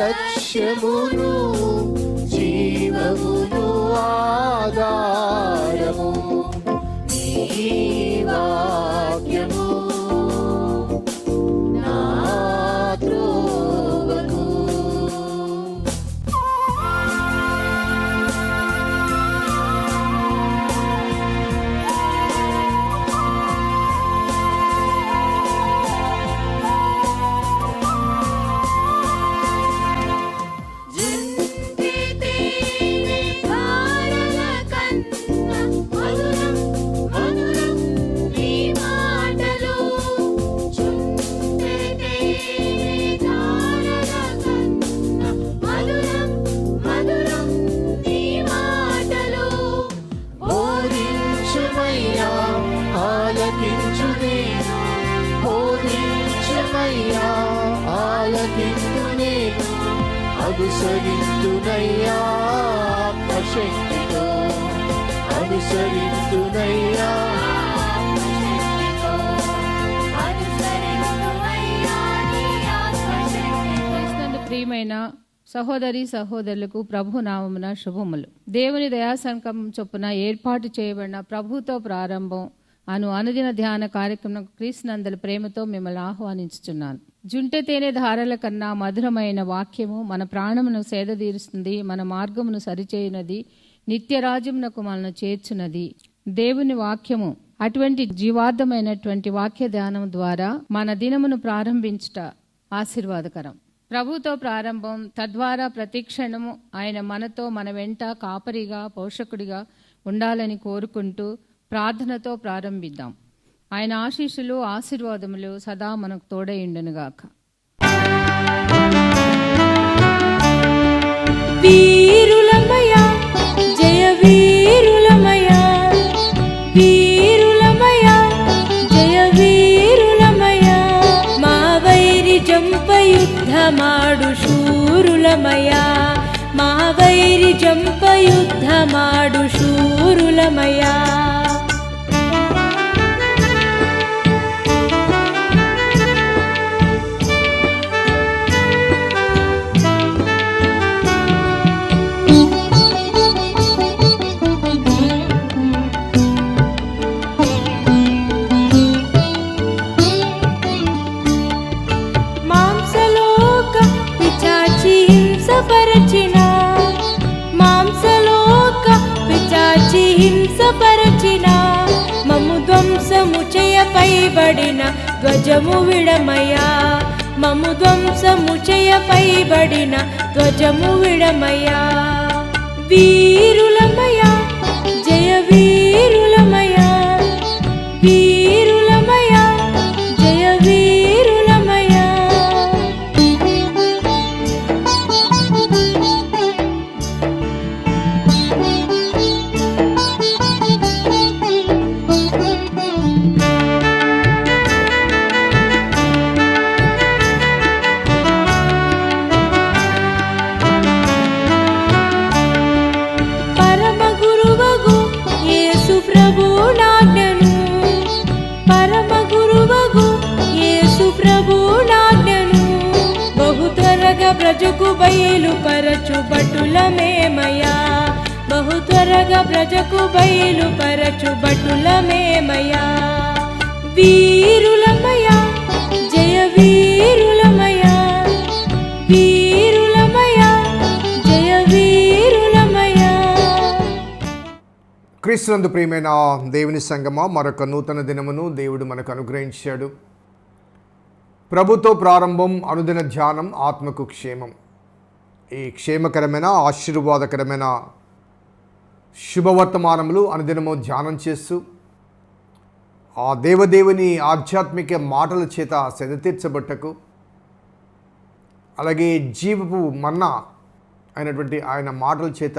లక్ష్యమును జీవమును ఆధారము నీ వాక్యము నా త్రోవకు. అనుసరింతునయ్యా ఆత్మశక్తితో, అనుసరింతునయ్యా. ప్రియమైన సహోదరి సహోదరులకు ప్రభు నామమున శుభములు. దేవుని దయాసంకల్పం చొప్పున ఏర్పాటు చేయబడిన ప్రభుతో ప్రారంభం అనుదిన ధ్యాన కార్యక్రమం క్రీస్తునందల ప్రేమతో మిమ్మల్ని ఆహ్వానించుచున్నాను. జుంటె తేనె ధారల కన్నా మధురమైన వాక్యము మన ప్రాణమును సేదతీరుస్తుంది, మన మార్గమును సరిచేయునది, నిత్యరాజ్యమునకు మనను చేర్చున్నది దేవుని వాక్యము. అటువంటి జీవార్థమైనటువంటి వాక్య ధ్యానం ద్వారా మన దినమును ప్రారంభించుట ఆశీర్వాదకరం. ప్రభుతో ప్రారంభం, తద్వారా ప్రతిక్షణము ఆయన మనతో, మన వెంట కాపరిగా, పోషకుడిగా ఉండాలని కోరుకుంటూ ప్రార్థనతో ప్రారంభిద్దాం. ఆయన ఆశీస్సులు ఆశీర్వాదములు సదా మనకు తోడైండునుగాక. వీరులమయా జయ వీరులమయా, వీరులమయా జయ వీరులమయా, మా వైరి జంప యుద్ధమాడు శూరులమయా, మా వైరి జంప యుద్ధమాడు శూరులమయా. హింసపరచిన మము ధ్వంసము చేయపైబడిన ధ్వజము విడమయా, మము ధ్వంసము చేయపైబడిన ధ్వజము విడమయా. వీరులమయా జయ వీరులమయా, వీరులమయా జయ వీరులమయా. ప్రజకు బయలుపరచు భటులమేమయా, బహు త్వరగా ప్రజకు బయలుపరచు భటులమేమయా. వీరులమయా జయ వీరులమయా, వీరులమయా జయ వీరులమయా. క్రీస్తునందు ప్రియమైన దేవుని సంగమా, మరొక నూతన దినమును దేవుడు మనకు అనుగ్రహించాడు. ప్రభుతో ప్రారంభం, అనుదిన ధ్యానం, ఆత్మకు క్షేమం. ఈ క్షేమకరమైన ఆశీర్వాదకరమైన శుభవర్తమానములు అనుదినము ధ్యానం చేస్తూ ఆ దేవదేవుని ఆధ్యాత్మిక మాటల చేత సెదతీర్చబట్టకు, అలాగే జీవపు మన్నా అయినటువంటి ఆయన మాటల చేత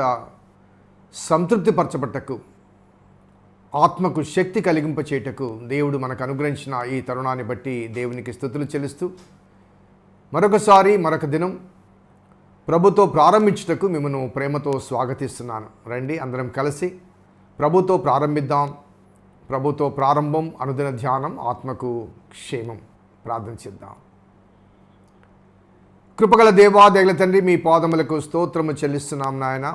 సంతృప్తిపరచబట్టకు, ఆత్మకు శక్తి కలిగింపచేయటకు దేవుడు మనకు అనుగ్రహించిన ఈ తరుణాన్ని బట్టి దేవునికి స్తుతులు చెల్లిస్తూ మరొకసారి మరొక దినం ప్రభుతో ప్రారంభించుటకు మిమ్మల్ని ప్రేమతో స్వాగతిస్తున్నాను. రండి అందరం కలిసి ప్రభుతో ప్రారంభిద్దాం. ప్రభుతో ప్రారంభం, అనుదిన ధ్యానం, ఆత్మకు క్షేమం. ప్రార్థన చేద్దాం. కృపగల దేవా దయగల తండ్రి, మీ పాదములకు స్తోత్రము చెల్లిస్తున్నాం నాయన.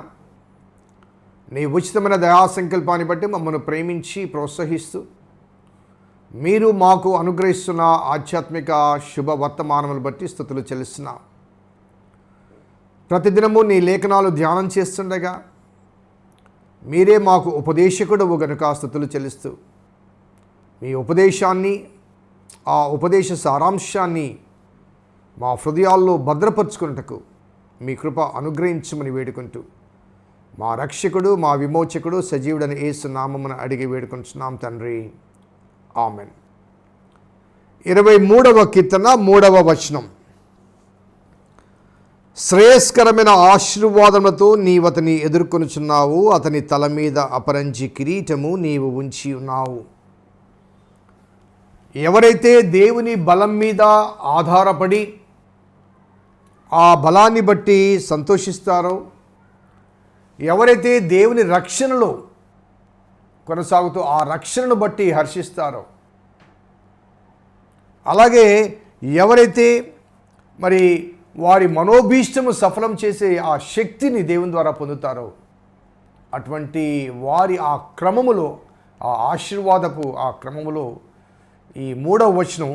నీ ఉచితమైన దయా సంకల్పాన్ని బట్టి మమ్మల్ని ప్రేమించి ప్రోత్సహిస్తూ మీరు మాకు అనుగ్రహిస్తున్న ఆధ్యాత్మిక శుభ వర్తమానములు బట్టి స్తుతులు చెల్లిస్తున్నాం. ప్రతిదినము నీ లేఖనాలు ధ్యానం చేస్తుండగా మీరే మాకు ఉపదేశకుడు గనుక స్తుతులు చెల్లిస్తూ మీ ఉపదేశాన్ని, ఆ ఉపదేశ సారాంశాన్ని మా హృదయాల్లో భద్రపరుచుకున్నటకు మీ కృప అనుగ్రహించమని వేడుకుంటూ మా రక్షకుడు, మా విమోచకుడు సజీవుడని యేసు నామమున అడిగి వేడుకుంటున్నాం తండ్రి, ఆమెన్. 23వ కీర్తన 3వ వచనం. శ్రేయస్కరమైన ఆశీర్వాదములతో నీవతని ఎదుర్కొనుచున్నావు, అతని తల మీద అపరంజి కిరీటము నీవు ఉంచి ఉన్నావు. ఎవరైతే దేవుని బలం మీద ఆధారపడి ఆ బలాన్ని బట్టి సంతోషిస్తారో, ఎవరైతే దేవుని రక్షణలో కొనసాగుతూ ఆ రక్షణను బట్టి హర్షిస్తారో, అలాగే ఎవరైతే మరి వారి మనోభీష్టము సఫలం చేసే ఆ శక్తిని దేవుని ద్వారా పొందుతారో, అటువంటి వారి ఆ క్రమములో, ఆ ఆశీర్వాదపు ఆ క్రమములో ఈ 3వ వచనం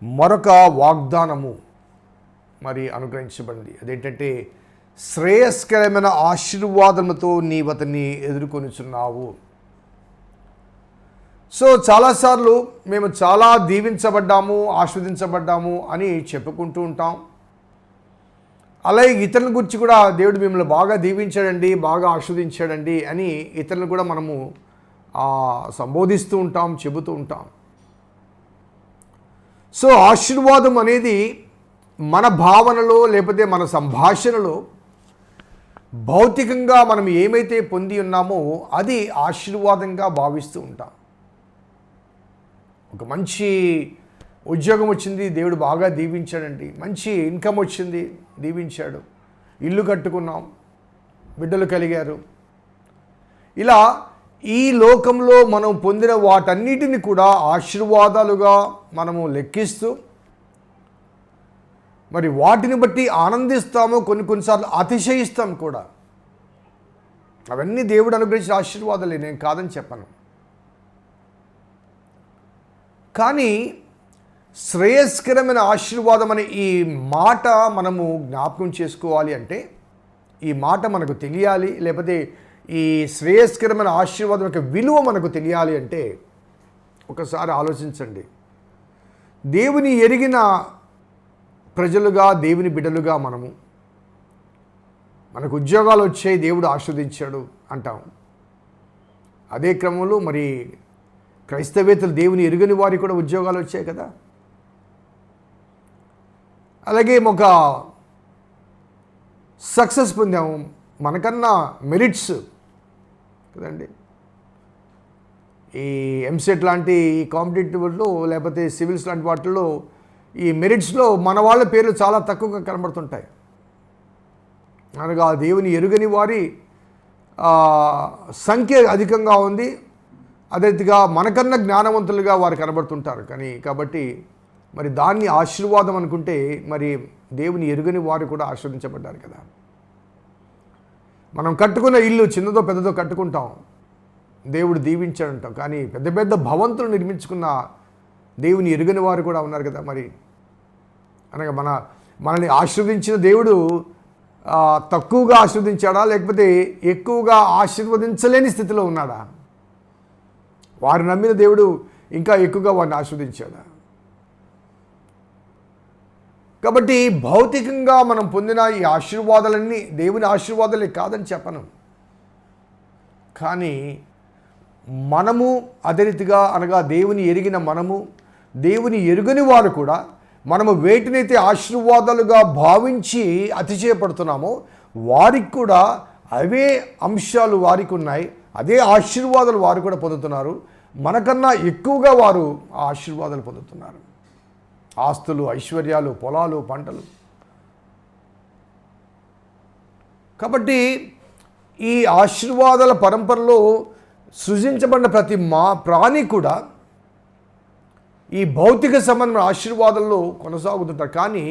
మరొక వాగ్దానము మరి అనుగ్రహించబడింది. అదేంటంటే శ్రేయస్కరమైన ఆశీర్వాదములతో నీవతని ఎదుర్కొనుచున్నావు. సో చాలాసార్లు మేము చాలా దీవించబడ్డాము, ఆస్వాదించబడ్డాము అని చెప్పుకుంటూ ఉంటాం. అలాగే ఇతరుల గురించి కూడా దేవుడు మిమ్మల్ని బాగా దీవించాడండి, బాగా ఆస్వాదించాడండి అని ఇతరులను కూడా మనము సంబోధిస్తూ ఉంటాం, చెబుతూ ఉంటాం. సో ఆశీర్వాదం అనేది మన భావనలో లేకపోతే మన సంభాషణలో భౌతికంగా మనం ఏమైతే పొంది ఉన్నామో అది ఆశీర్వాదంగా భావిస్తూ ఉంటాం. ఒక మంచి ఉద్యోగం వచ్చింది, దేవుడు బాగా దీవించాడండి. మంచి ఇన్కమ్ వచ్చింది, దీవించాడు. ఇల్లు కట్టుకున్నాం, బిడ్డలు కలిగారు. ఇలా ఈ లోకంలో మనం పొందిన వాటన్నిటిని కూడా ఆశీర్వాదాలుగా మనము లెక్కిస్తూ మరి వాటిని బట్టి ఆనందిస్తాము, కొన్నిసార్లు అతిశయిస్తాం కూడా. అవన్నీ దేవుడు అనుగ్రహించిన ఆశీర్వాదాలే, నేను కాదని చెప్పను. కానీ శ్రేయస్కరమైన ఆశీర్వాదం అనే ఈ మాట మనము జ్ఞాపకం చేసుకోవాలి అంటే, ఈ మాట మనకు తెలియాలి, లేకపోతే ఈ శ్రేయస్కరమైన ఆశీర్వాదం యొక్క విలువ మనకు తెలియాలి అంటే ఒకసారి ఆలోచించండి. దేవుని ఎరిగిన ప్రజలుగా, దేవుని బిడ్డలుగా మనకు ఉద్యోగాలు వచ్చాయి, దేవుడు ఆస్వాదించాడు అంటాం. అదే క్రమంలో మరి క్రైస్తవేతలు దేవుని ఎరుగని వారికి కూడా ఉద్యోగాలు వచ్చాయి కదా. అలాగే ఒక సక్సెస్ పొందాము, మనకన్నా మెరిట్స్ కదండి. ఈ ఎంసెట్ లాంటి కాంపిటేటివ్లో లేకపోతే సివిల్స్ లాంటి వాటిల్లో ఈ మెరిట్స్లో మన వాళ్ళ పేర్లు చాలా తక్కువగా కనబడుతుంటాయి. అనగా దేవుని ఎరుగని వారి సంఖ్య అధికంగా ఉంది. అదే రీతిగా మనకన్నా జ్ఞానవంతులుగా వారు కనబడుతుంటారు. కాబట్టి మరి దాన్ని ఆశీర్వాదం అనుకుంటే మరి దేవుని ఎరుగని వారు కూడా ఆశీర్వదించబడ్డారు కదా. మనం కట్టుకున్న ఇల్లు చిన్నదో పెద్దదో కట్టుకుంటాం, దేవుడు దీవించాడంటాం. కానీ పెద్ద పెద్ద భవంతులు నిర్మించుకున్న దేవుని ఎరుగని వారు కూడా ఉన్నారు కదా. మరి అనగా మనల్ని ఆశీర్వదించిన దేవుడు తక్కువగా ఆశీర్వదించాడా, లేకపోతే ఎక్కువగా ఆశీర్వదించలేని స్థితిలో ఉన్నాడా? వారు నమ్మిన దేవుడు ఇంకా ఎక్కువగా వారిని ఆశీర్వదించాడా? కాబట్టి భౌతికంగా మనం పొందిన ఈ ఆశీర్వాదాలన్నీ దేవుని ఆశీర్వాదాలే కాదని చెప్పను. కానీ మనము అదే రీతిగా అనగా దేవుని ఎరిగిన మనము, దేవుని ఎరుగని వారు కూడా మనము వేటినైతే ఆశీర్వాదాలుగా భావించి అతిశయపడుతున్నామో వారికి కూడా అవే అంశాలు వారికి ఉన్నాయి, అదే ఆశీర్వాదాలు వారు కూడా పొందుతున్నారు. మనకన్నా ఎక్కువగా వారు ఆ ఆశీర్వాదాలు పొందుతున్నారు. ఆస్తులు, ఐశ్వర్యాలు, పొలాలు, పంటలు. కాబట్టి ఈ ఆశీర్వాదాల పరంపరలో సృజించబడిన ప్రతి ప్రాణి కూడా ఈ భౌతిక సంబంధమైన ఆశీర్వాదాల్లో కొనసాగుతుంటారు. కానీ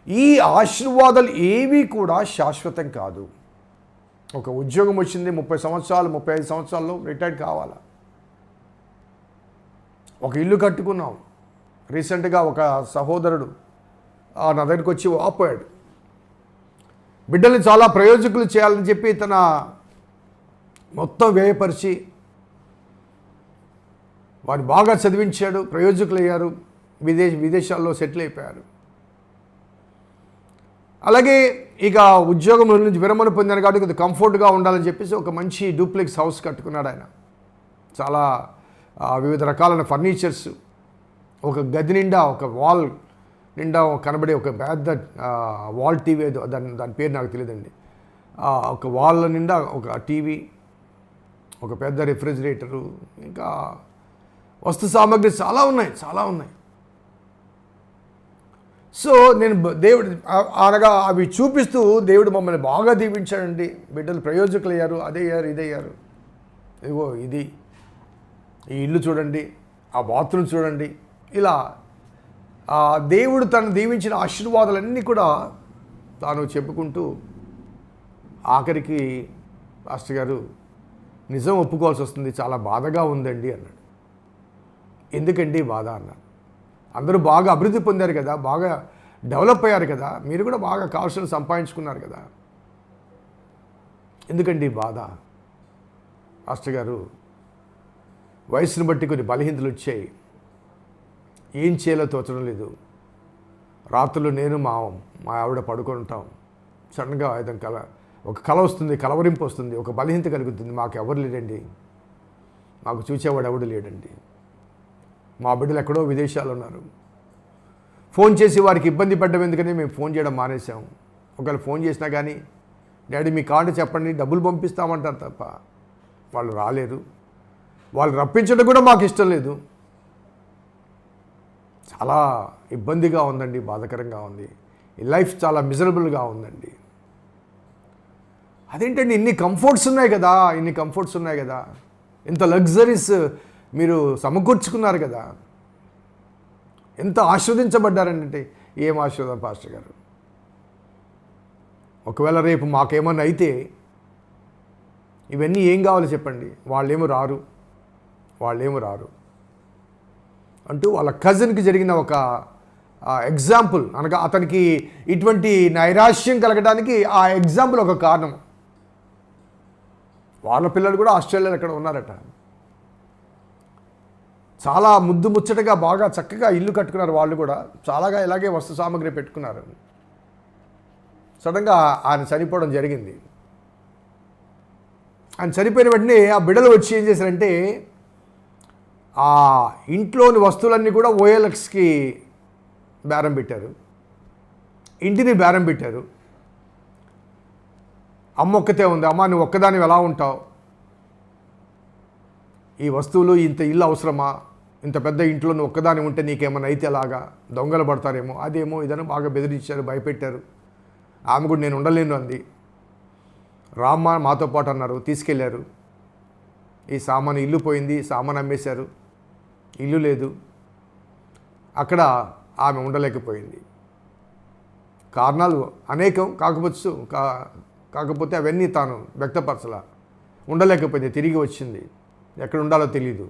ఈ ఆశీర్వాదాలు ఏవి కూడా శాశ్వతం కాదు. ఒక ఉద్యోగం వచ్చింది, 30 సంవత్సరాలు 35 సంవత్సరాల్లో రిటైర్డ్ కావాలా. ఒక ఇల్లు కట్టుకున్నాం. రీసెంట్గా ఒక సహోదరుడు నా దగ్గరికి వచ్చి వాపోయాడు. బిడ్డల్ని చాలా ప్రయోజకులు చేయాలని చెప్పి తన మొత్తం వ్యయపరిచి వారిని బాగా చదివించాడు, ప్రయోజకులు అయ్యారు, విదేశాల్లో సెటిల్ అయిపోయారు. అలాగే ఇక ఉద్యోగం నుంచి విరమణ పొందాను కాబట్టి కొద్దిగా కంఫర్ట్గా ఉండాలని చెప్పేసి ఒక మంచి డూప్లెక్స్ హౌస్ కట్టుకున్నాడు ఆయన. చాలా వివిధ రకాలైన ఫర్నిచర్స్, ఒక గది నిండా ఒక వాల్ నిండా కనబడే ఒక పెద్ద వాల్ టీవీ, దాని పేరు నాకు తెలియదండి. ఒక వాల్ నిండా ఒక టీవీ, ఒక పెద్ద రిఫ్రిజిరేటరు, ఇంకా వస్తు సామాగ్రి చాలా ఉన్నాయి. సో నేను దేవుడు అనగా అవి చూపిస్తూ దేవుడు మమ్మల్ని బాగా దీవించాడండి. బిడ్డలు ప్రయోజకులు అయ్యారు, అదయ్యారు, ఇదయ్యారు. ఇదిగో ఇది, ఈ ఇల్లు చూడండి, ఆ బాత్రూమ్ చూడండి. ఇలా దేవుడు తను దీవించిన ఆశీర్వాదాలన్నీ కూడా తాను చెప్పుకుంటూ ఆఖరికి పాస్టర్ గారు నిజం ఒప్పుకోవాల్సి వస్తుంది, చాలా బాధగా ఉందండి అన్నాడు. ఎందుకండి బాధ అన్నాడు. అందరూ బాగా అభివృద్ధి పొందారు కదా, బాగా డెవలప్ అయ్యారు కదా, మీరు కూడా బాగా కావాల్సిన సంపాదించుకున్నారు కదా, ఎందుకండి బాధ? పాస్టర్ గారు, వయసును బట్టి కొన్ని బలహీనతలు వచ్చాయి, ఏం చేయాలో తోచడం లేదు. రాత్రులు నేను మా ఆవిడ పడుకుంటాం, సడన్గా ఏదైనా ఒక కల వస్తుంది, కలవరింపు వస్తుంది, ఒక బలహీనత కలుగుతుంది. మాకు ఎవరు లేడండి, మాకు చూసేవాడు ఎవడు లేడండి. మా బిడ్డలు ఎక్కడో విదేశాలు ఉన్నారు. ఫోన్ చేసి వారికి ఇబ్బంది పడ్డం ఎందుకని మేము ఫోన్ చేయడం మానేసాము. ఒకవేళ ఫోన్ చేసినా కానీ డాడీ మీ కార్డు చెప్పండి, డబ్బులు పంపిస్తామంటారు తప్ప వాళ్ళు రాలేరు. వాళ్ళు రప్పించడం కూడా మాకు ఇష్టం లేదు. చాలా ఇబ్బందిగా ఉందండి, బాధాకరంగా ఉంది. ఈ లైఫ్ చాలా మిజరబుల్గా ఉందండి. అదేంటండి, ఇన్ని కంఫర్ట్స్ ఉన్నాయి కదా, ఇంత లగ్జరీస్ మీరు సమకూర్చుకున్నారు కదా, ఎంత ఆస్వాదించబడ్డారంటే. ఏం ఆశీర్వాదం పాస్టర్ గారు. ఒకవేళ రేపు మాకేమన్నా అయితే ఇవన్నీ ఏం కావాలి చెప్పండి. వాళ్ళేమో రారు అంటూ వాళ్ళ కజిన్కి జరిగిన ఒక ఎగ్జాంపుల్, అనగా అతనికి ఇటువంటి నైరాశ్యం కలగడానికి ఆ ఎగ్జాంపుల్ ఒక కారణం. వాళ్ళ పిల్లలు కూడా ఆస్ట్రేలియాలో ఎక్కడ ఉన్నారట. చాలా ముద్దు ముచ్చటగా బాగా చక్కగా ఇల్లు కట్టుకున్నారు. వాళ్ళు కూడా చాలాగా ఇలాగే వస్తు సామాగ్రి పెట్టుకున్నారు. సడన్గా ఆయన చనిపోవడం జరిగింది. ఆయన చనిపోయిన వెంటనే ఆ బిడ్డలు వచ్చి ఏం చేశారంటే ఆ ఇంట్లోని వస్తువులన్నీ కూడా ఓఎల్ఎక్స్కి బేరం పెట్టారు, ఇంటిని బేరం పెట్టారు. అమ్మ ఒక్కతే ఉంది, అమ్మ నువ్వు ఒక్కదాని ఎలా ఉంటావు, ఈ వస్తువులు ఇంత ఇల్లు అవసరమా, ఇంత పెద్ద ఇంట్లో నువ్వు ఒక్కదాని ఉంటే నీకేమన్నా అయితే ఎలాగా, దొంగలు పడతారేమో, అదేమో ఇదనో బాగా బెదిరించారు, భయపెట్టారు. ఆమె కూడా నేను ఉండలేను అంది. రామ్మ మాతో పాటు అన్నారు, తీసుకెళ్ళారు. ఈ సామాను ఇల్లు పోయింది, సామాను అమ్మేశారు, ఇల్లు లేదు. అక్కడ ఆమె ఉండలేకపోయింది. కారణాలు అనేకం కాకపోతే అవన్నీ తాను వ్యక్తపరచలా. ఉండలేకపోయింది, తిరిగి వచ్చింది. ఎక్కడ ఉండాలో తెలీదు.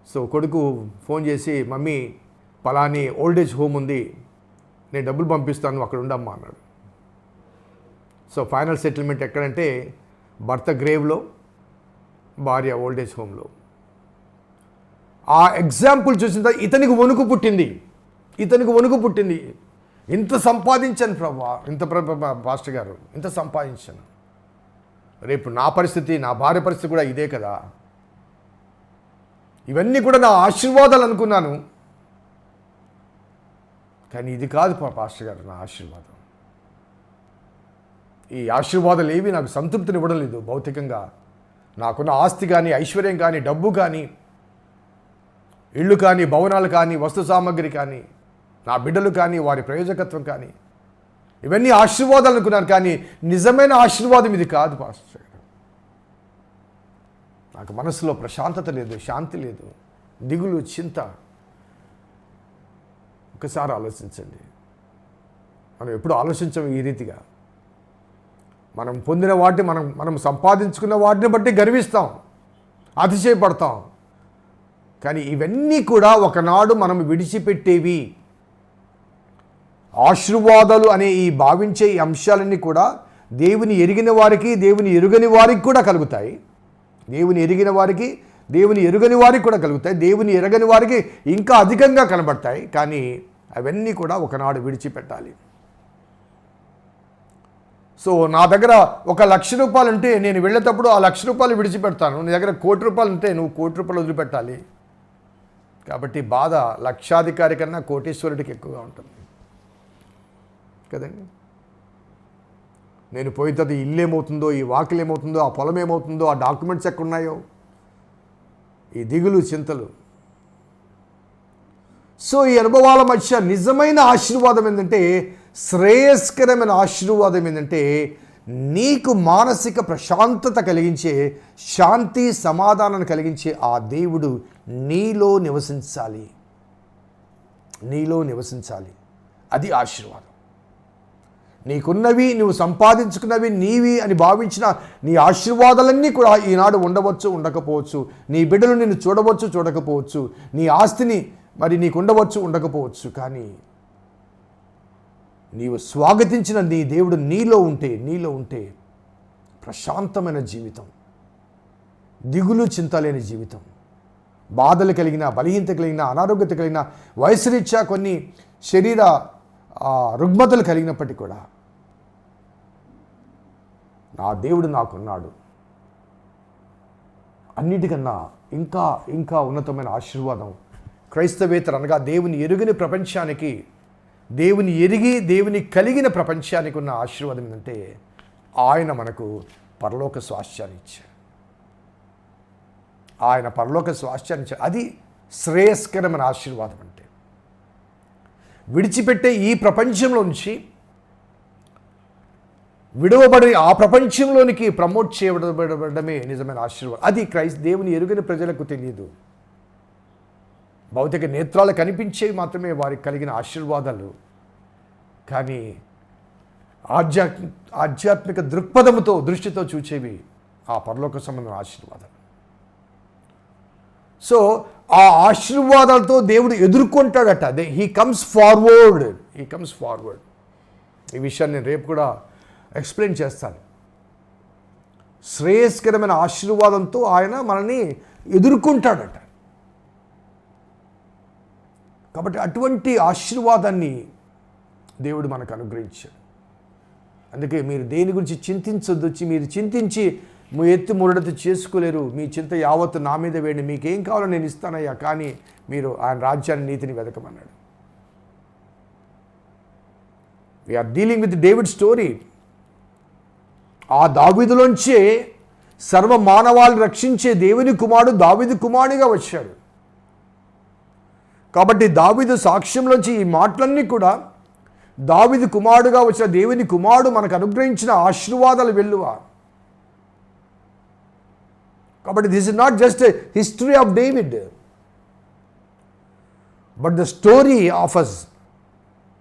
సో కొడుకు ఫోన్ చేసి, మమ్మీ పలాని ఓల్డేజ్ హోమ్ ఉంది, నేను డబ్బులు పంపిస్తాను, అక్కడ ఉండమ్మా అన్నాడు. సో ఫైనల్ సెటిల్మెంట్ ఎక్కడంటే భర్త గ్రేవ్లో, భార్య ఓల్డేజ్ హోమ్లో. ఆ ఎగ్జాంపుల్ చూసిన తర్వాత ఇతనికి వణుకు పుట్టింది. ఇంత సంపాదించాను ప్రభా, పాస్టర్ గారు ఇంత సంపాదించాను, రేపు నా పరిస్థితి, నా భార్య పరిస్థితి కూడా ఇదే కదా, ఇవన్నీ కూడా నా ఆశీర్వాదాలు అనుకున్నాను, కానీ ఇది కాదు పాస్టర్ గారు నా ఆశీర్వాదం. ఈ ఆశీర్వాదాలు ఏవి నాకు సంతృప్తిని ఇవ్వడం లేదు. భౌతికంగా నాకున్న ఆస్తి కానీ, ఐశ్వర్యం కానీ, డబ్బు కానీ, ఇళ్ళు కానీ, భవనాలు కానీ, వస్తు సామాగ్రి కానీ, నా బిడ్డలు కానీ, వారి ప్రయోజకత్వం కానీ, ఇవన్నీ ఆశీర్వాదాలు అనుకున్నాను, కానీ నిజమైన ఆశీర్వాదం ఇది కాదు పాస్టర్. నాకు మనసులో ప్రశాంతత లేదు, శాంతి లేదు, దిగులు, చింత. ఒకసారి ఆలోచించండి. మనం ఎప్పుడు ఆలోచించము ఈ రీతిగా. మనం పొందిన వాటిని మనం సంపాదించుకున్న వాటిని బట్టి గర్విస్తాం, అతిశయపడతాం. కానీ ఇవన్నీ కూడా ఒకనాడు మనం విడిచిపెట్టేవి. ఆశీర్వాదాలు అనే ఈ భావించే ఈ అంశాలన్నీ కూడా దేవుని ఎరిగిన వారికి, దేవుని ఎరుగని వారికి కూడా కలుగుతాయి. దేవుని ఎరిగిన వారికి, దేవుని ఎరుగని వారికి కూడా కలుగుతాయి. దేవుని ఎరగని వారికి ఇంకా అధికంగా కనబడతాయి. కానీ అవన్నీ కూడా ఒకనాడు విడిచిపెట్టాలి. సో నా దగ్గర ₹1,00,000 ఉంటే నేను వెళ్ళేటప్పుడు ఆ ₹1,00,000 విడిచిపెడతాను. నీ దగ్గర ₹1,00,00,000 ఉంటే నువ్వు ₹1,00,00,000 వదిలిపెట్టాలి. కాబట్టి బాధ లక్షాధికారి కన్నా కోటీశ్వరుడికి ఎక్కువగా ఉంటుంది కదండి. నేను పోయిన తర్వాత ఇల్లు ఏమవుతుందో, ఈ వాకిలు ఏమవుతుందో, ఆ పొలం ఏమవుతుందో, ఆ డాక్యుమెంట్స్ ఎక్కడున్నాయో, ఈ దిగులు చింతలు. సో ఈ అనుభవాల మధ్య నిజమైన ఆశీర్వాదం ఏంటంటే, శ్రేయస్కరమైన ఆశీర్వాదం ఏంటంటే, నీకు మానసిక ప్రశాంతత కలిగించే, శాంతి సమాధానాన్ని కలిగించే ఆ దేవుడు నీలో నివసించాలి. నీలో నివసించాలి. అది ఆశీర్వాదం. నీకున్నవి, నువ్వు సంపాదించుకున్నవి నీవి అని భావించిన నీ ఆశీర్వాదాలన్నీ కూడా ఈనాడు ఉండవచ్చు, ఉండకపోవచ్చు. నీ బిడ్డలు నిన్ను చూడవచ్చు, చూడకపోవచ్చు. నీ ఆస్తిని మరి నీకు ఉండవచ్చు, ఉండకపోవచ్చు. కానీ నీవు స్వాగతించిన నీ దేవుడు నీలో ఉంటే ప్రశాంతమైన జీవితం, దిగులు చింతలేని జీవితం, బాధలు కలిగిన, బలహీనత కలిగిన, అనారోగ్యత కలిగిన, వయసురీత్యా కొన్ని శరీర రుగ్మతలు కలిగినప్పటికీ కూడా నా దేవుడు నాకున్నాడు. అన్నిటికన్నా ఇంకా ఇంకా ఉన్నతమైన ఆశీర్వాదం క్రైస్తవేతరు అనగా దేవుని ఎరుగని ప్రపంచానికి, దేవుని ఎరిగి దేవుని కలిగిన ప్రపంచానికి ఉన్న ఆశీర్వాదం ఏంటంటే, ఆయన మనకు పరలోక స్వాస్థ్యాన్ని ఇచ్చాడు. ఆయన పరలోక స్వాస్థ్యాన్ని ఇచ్చాడు. అది శ్రేయస్కరమైన ఆశీర్వాదం. అంటే విడిచిపెట్టే ఈ ప్రపంచంలో నుంచి విడవబడి ఆ ప్రపంచంలోనికి ప్రమోట్ చేయబడమే నిజమైన ఆశీర్వాదం. అది దేవుని ఎరుగని ప్రజలకు తెలియదు. భౌతిక నేత్రాలు కనిపించేవి మాత్రమే వారికి కలిగిన ఆశీర్వాదాలు. కానీ ఆధ్యాత్మిక దృష్టితో చూచేవి ఆ పరలోక సంబంధమైన ఆశీర్వాదాలు. సో ఆ ఆశీర్వాదాలతో దేవుడు ఎదుర్కొంటాడట. He comes forward. ఈ విషయాన్ని నేను రేపు కూడా ఎక్స్ప్లెయిన్ చేస్తాను. శ్రేయస్కరమైన ఆశీర్వాదంతో ఆయన మనల్ని ఎదుర్కొంటాడట. కాబట్టి అటువంటి ఆశీర్వాదాన్ని దేవుడు మనకు అనుగ్రహించాడు. అందుకే మీరు దేని గురించి చింతించొద్దు. మీరు చింతించి ఎత్తి మురడత చేసుకోలేరు. మీ చింత యావత్తు నా మీద వేయండి, మీకేం కావాలో నేను ఇస్తానయ్యా, కానీ మీరు ఆయన రాజ్యాన్ని, నీతిని వెతకమన్నాడు. We are dealing with David story. ఆ దావీదులోంచే సర్వ మానవాళిని రక్షించే దేవుని కుమారుడు దావీదు కుమారుడిగా వచ్చాడు. కాబట్టి దావీదు సాక్ష్యంలోంచి ఈ మాటలన్నీ కూడా దావీదు కుమారుడుగా వచ్చిన దేవుని కుమారుడు మనకు అనుగ్రహించిన ఆశీర్వాదాలు వెల్లువ. కాబట్టి this is not just history of David, but the story of us.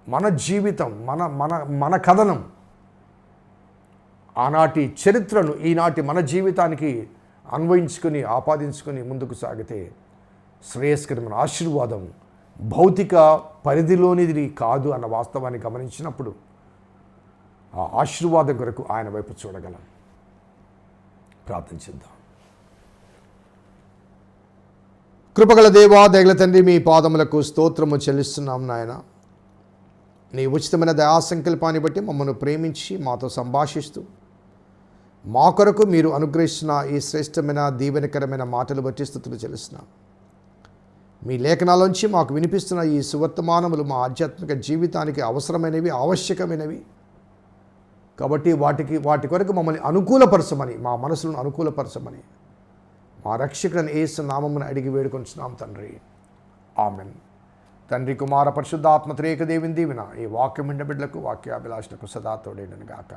మన జీవితం, మన కథనం, ఆనాటి చరిత్రను ఈనాటి మన జీవితానికి అన్వయించుకొని ఆపాదించుకొని ముందుకు సాగితే శ్రేయస్కరమైన ఆశీర్వాదం భౌతిక పరిధిలోనిది కాదు అన్న వాస్తవాన్ని గమనించినప్పుడు ఆ ఆశీర్వాదం కొరకు ఆయన వైపు చూడగలం. ప్రార్థించుద్దాం. కృపగల దేవా, దయగల తండ్రి, మీ పాదములకు స్తోత్రము చెల్లిస్తున్నాం నాయన. నీ ఉచితమైన దయా సంకల్పాన్ని బట్టి మమ్మల్ని ప్రేమించి మాతో సంభాషిస్తూ మా కొరకు మీరు అనుగ్రహిస్తున్న ఈ శ్రేష్టమైన దీవెనకరమైన మాటలు బట్టి స్తుతులు చెల్లిస్తున్నాం. మీ లేఖనాలోంచి మాకు వినిపిస్తున్న ఈ సువర్తమానములు మా ఆధ్యాత్మిక జీవితానికి అవసరమైనవి, ఆవశ్యకమైనవి. కాబట్టి వాటి కొరకు మమ్మల్ని అనుకూలపరచమని, మా మనసులను అనుకూలపరచమని మా రక్షకుని యేసు నామమున అడిగి వేడుకొంచున్నాం తండ్రి. ఆమెన్. తండ్రి, కుమార, పరిశుద్ధాత్మ త్రియేక దేవుని దీవెన ఈ వాక్యం విన్న బిడ్డలకు, వాక్యాభిలాషులకు సదా తోడేయును గాక.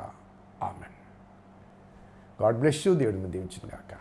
ఆమెన్. God bless you. దేవుడిని దీవించును గాక.